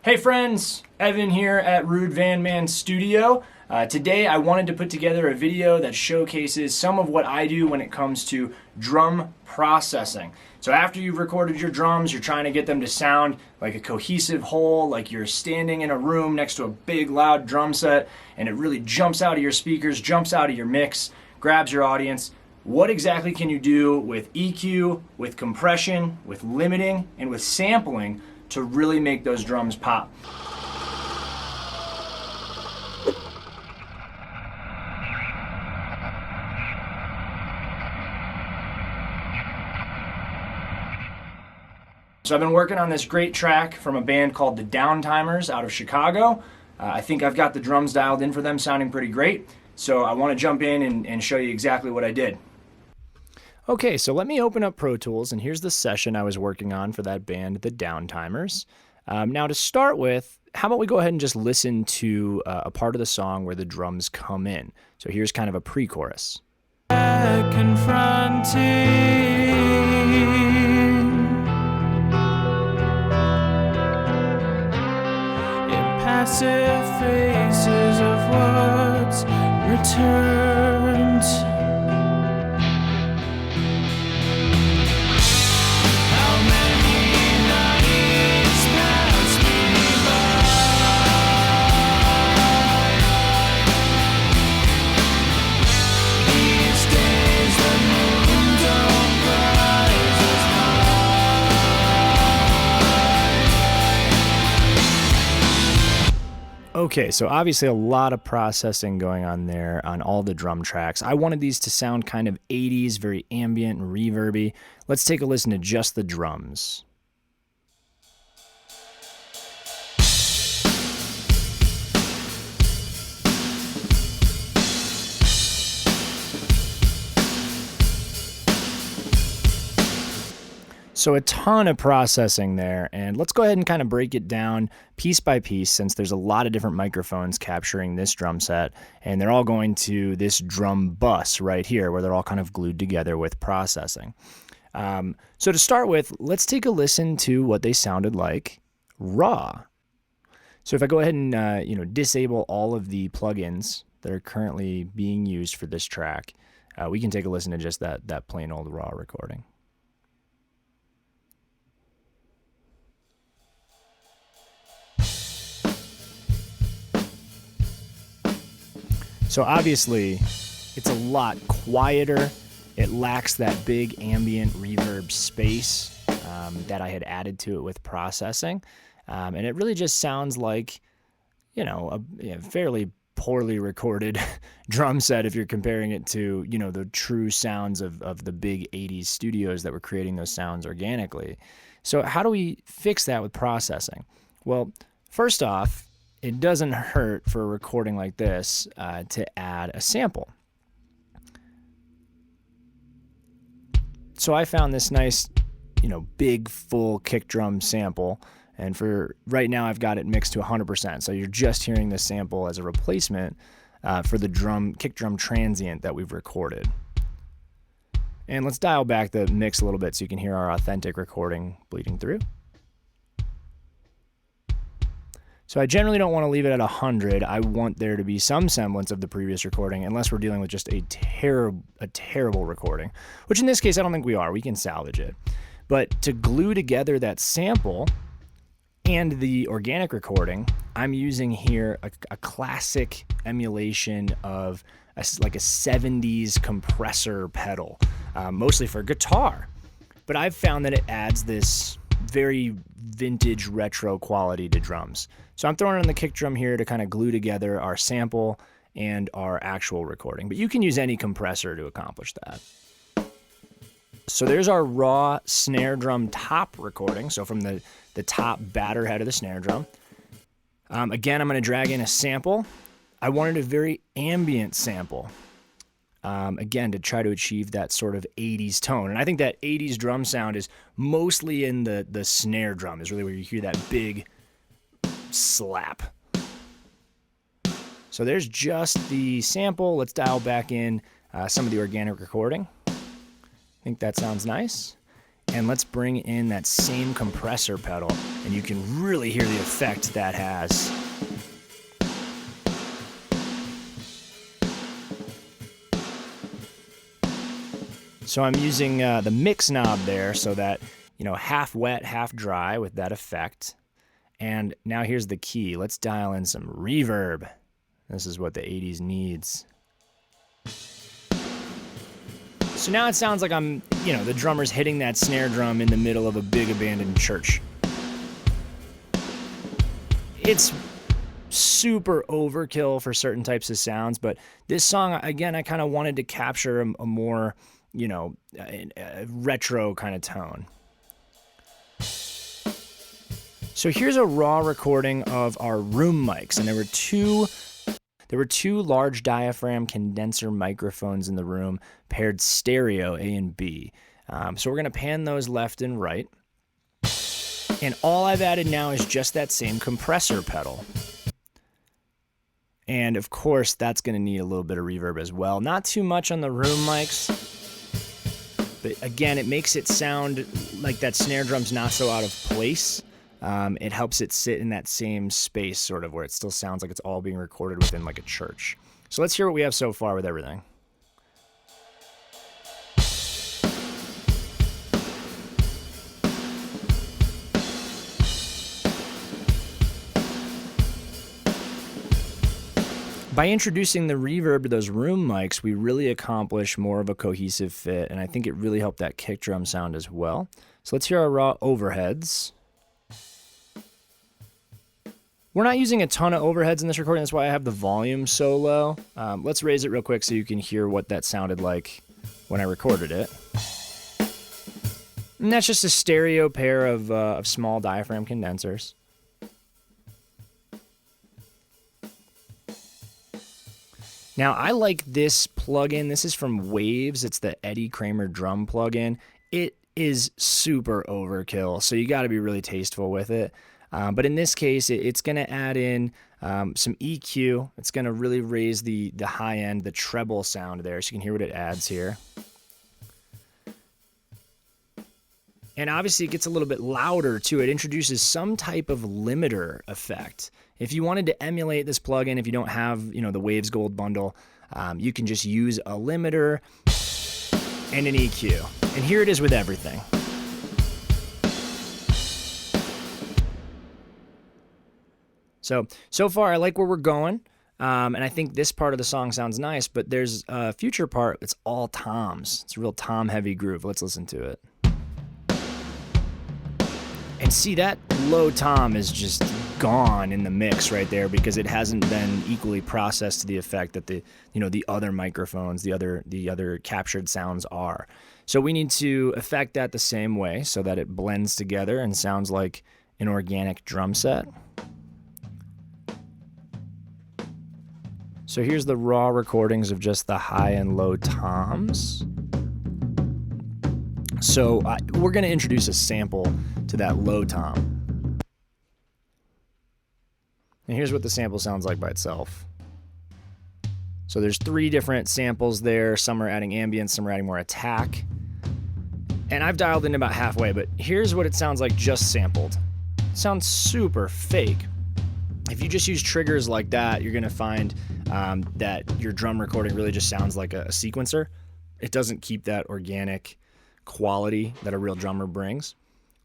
Hey friends, Evan here at Rude Van Man Studio. Today I wanted to put together a video that showcases some of what I do when it comes to drum processing. So after you've recorded your drums, you're trying to get them to sound like a cohesive whole, like you're standing in a room next to a big loud drum set and it really jumps out of your speakers, jumps out of your mix, grabs your audience. What exactly can you do with EQ, with compression, with limiting, and with sampling to really make those drums pop? So I've been working on this great track from a band called the Downtimers out of Chicago. I think I've got the drums dialed in for them, sounding pretty great. So I want to jump in and show you exactly what I did. Okay, so let me open up Pro Tools, and here's the session I was working on for that band, the Downtimers. Now to start with, how about we go ahead and just listen to a part of the song where the drums come in. So here's kind of a pre-chorus. Confronting impassive faces of what's returned. Okay, so obviously a lot of processing going on there on all the drum tracks. I wanted these to sound kind of 80s, very ambient and reverby. Let's take a listen to just the drums. So a ton of processing there, and let's go ahead and kind of break it down piece by piece since there's a lot of different microphones capturing this drum set, and they're all going to this drum bus right here where they're all kind of glued together with processing. So to start with, let's take a listen to what they sounded like raw. So if I go ahead and disable all of the plugins that are currently being used for this track, we can take a listen to just that plain old raw recording. So obviously, it's a lot quieter. It lacks that big ambient reverb space that I had added to it with processing. And it really just sounds like, a fairly poorly recorded drum set if you're comparing it to, the true sounds of the big 80s studios that were creating those sounds organically. So how do we fix that with processing? Well, first off, it doesn't hurt for a recording like this to add a sample. So I found this nice, big full kick drum sample, and for right now I've got it mixed to 100%. So you're just hearing this sample as a replacement for the kick drum transient that we've recorded. And let's dial back the mix a little bit so you can hear our authentic recording bleeding through. So I generally don't want to leave it at 100. I want there to be some semblance of the previous recording, unless we're dealing with just a terrible recording, which in this case I don't think we are. We can salvage it. But to glue together that sample and the organic recording, I'm using here a classic emulation of like a 70s compressor pedal, mostly for guitar. But I've found that it adds this very vintage retro quality to drums. So I'm throwing on the kick drum here to kind of glue together our sample and our actual recording. But you can use any compressor to accomplish that. So there's our raw snare drum top recording. So from the top batter head of the snare drum. Again, I'm going to drag in a sample. I wanted a very ambient sample. Again, to try to achieve that sort of 80s tone. And I think that 80s drum sound is mostly in the snare drum, is really where you hear that big slap. So there's just the sample. Let's dial back in some of the organic recording. I think that sounds nice. And let's bring in that same compressor pedal, and you can really hear the effect that has. So I'm using the mix knob there so that, half wet, half dry with that effect. And now here's the key. Let's dial in some reverb. This is what the 80s needs. So now it sounds like I'm, the drummer's hitting that snare drum in the middle of a big abandoned church. It's super overkill for certain types of sounds, but this song, again, I kind of wanted to capture a more, a retro kind of tone. So here's a raw recording of our room mics, and there were two large diaphragm condenser microphones in the room, paired stereo A and B. So we're going to pan those left and right. And all I've added now is just that same compressor pedal. And of course, that's going to need a little bit of reverb as well. Not too much on the room mics, but again, it makes it sound like that snare drum's not so out of place. It helps it sit in that same space, sort of, where it still sounds like it's all being recorded within like a church. So let's hear what we have so far with everything. By introducing the reverb to those room mics, we really accomplish more of a cohesive fit, and I think it really helped that kick drum sound as well. So let's hear our raw overheads. We're not using a ton of overheads in this recording, that's why I have the volume so low. Let's raise it real quick so you can hear what that sounded like when I recorded it. And that's just a stereo pair of small diaphragm condensers. Now, I like this plugin. This is from Waves. It's the Eddie Kramer drum plugin. It is super overkill, so you got to be really tasteful with it. But in this case, it's going to add in some EQ. It's going to really raise the high end, the treble sound there, so you can hear what it adds here. And obviously, it gets a little bit louder, too. It introduces some type of limiter effect. If you wanted to emulate this plugin, if you don't have, the Waves Gold bundle, you can just use a limiter and an EQ. And here it is with everything. So far, I like where we're going, and I think this part of the song sounds nice, but there's a future part that's all toms. It's a real tom-heavy groove. Let's listen to it. And see, that low tom is just gone in the mix right there because it hasn't been equally processed to the effect that the other microphones, the other captured sounds are. So we need to affect that the same way so that it blends together and sounds like an organic drum set. So here's the raw recordings of just the high and low toms. So we're going to introduce a sample to that low tom. And here's what the sample sounds like by itself. So there's 3 different samples there. Some are adding ambience, some are adding more attack. And I've dialed in about halfway, but here's what it sounds like just sampled. It sounds super fake. If you just use triggers like that, you're going to find that your drum recording really just sounds like a sequencer. It doesn't keep that organic quality that a real drummer brings.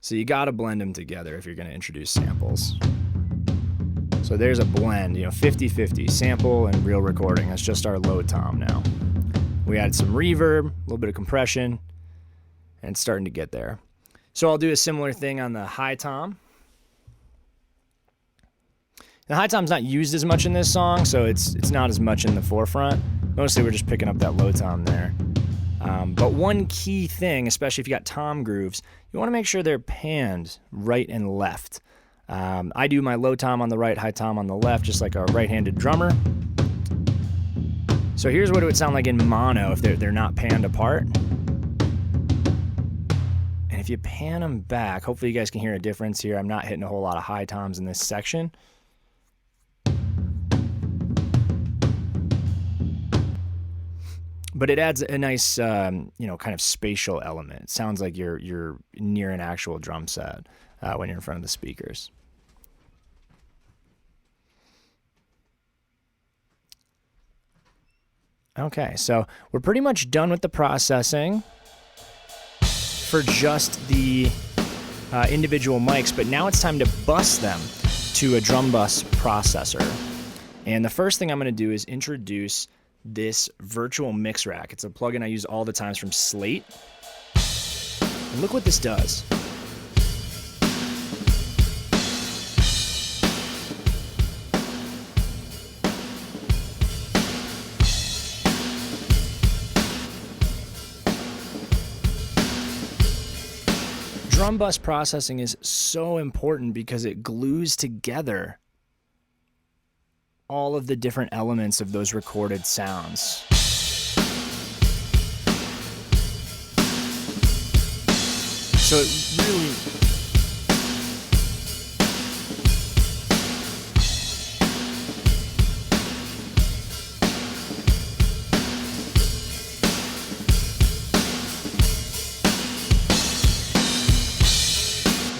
So you got to blend them together if you're going to introduce samples. So there's a blend, 50-50, sample and real recording. That's just our low tom now. We added some reverb, a little bit of compression, and it's starting to get there. So I'll do a similar thing on the high tom. The high tom's not used as much in this song, so it's not as much in the forefront. Mostly we're just picking up that low tom there. But one key thing, especially if you got tom grooves, you want to make sure they're panned right and left. I do my low tom on the right, high tom on the left, just like a right-handed drummer. So here's what it would sound like in mono if they're not panned apart. And if you pan them back, hopefully you guys can hear a difference here. I'm not hitting a whole lot of high toms in this section. but it adds a nice, kind of spatial element. It sounds like you're near an actual drum set when you're in front of the speakers. Okay, so we're pretty much done with the processing for just the individual mics, but now it's time to bus them to a drum bus processor. And the first thing I'm going to do is introduce this virtual mix rack. It's a plugin I use all the time from Slate. And look what this does. Drum bus processing is so important because it glues together all of the different elements of those recorded sounds. So it really...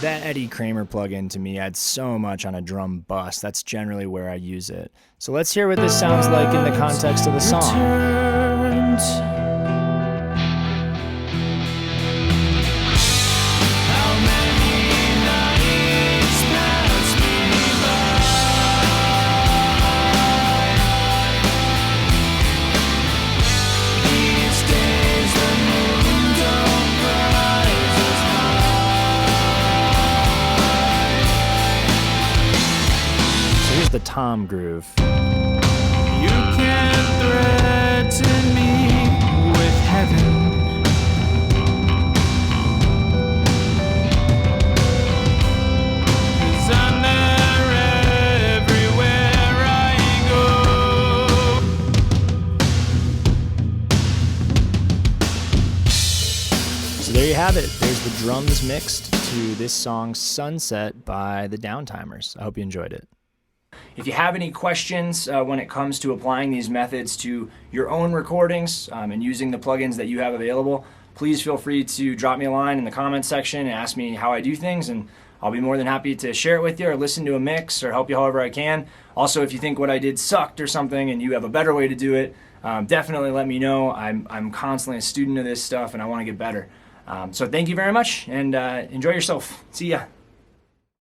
That Eddie Kramer plugin to me adds so much on a drum bus. That's generally where I use it. So let's hear what this sounds like in the context of the song. Returned. How many nights pass me by? These days the moon don't rise as high. So here's the tom groove. You can't threaten me with heaven. 'Cause I'm there everywhere I go. So there you have it. There's the drums mixed to this song Sunset by the Downtimers. I hope you enjoyed it. If you have any questions when it comes to applying these methods to your own recordings and using the plugins that you have available, please feel free to drop me a line in the comments section and ask me how I do things, and I'll be more than happy to share it with you or listen to a mix or help you however I can. Also, if you think what I did sucked or something and you have a better way to do it, definitely let me know. I'm constantly a student of this stuff and I want to get better. So thank you very much and enjoy yourself. See ya.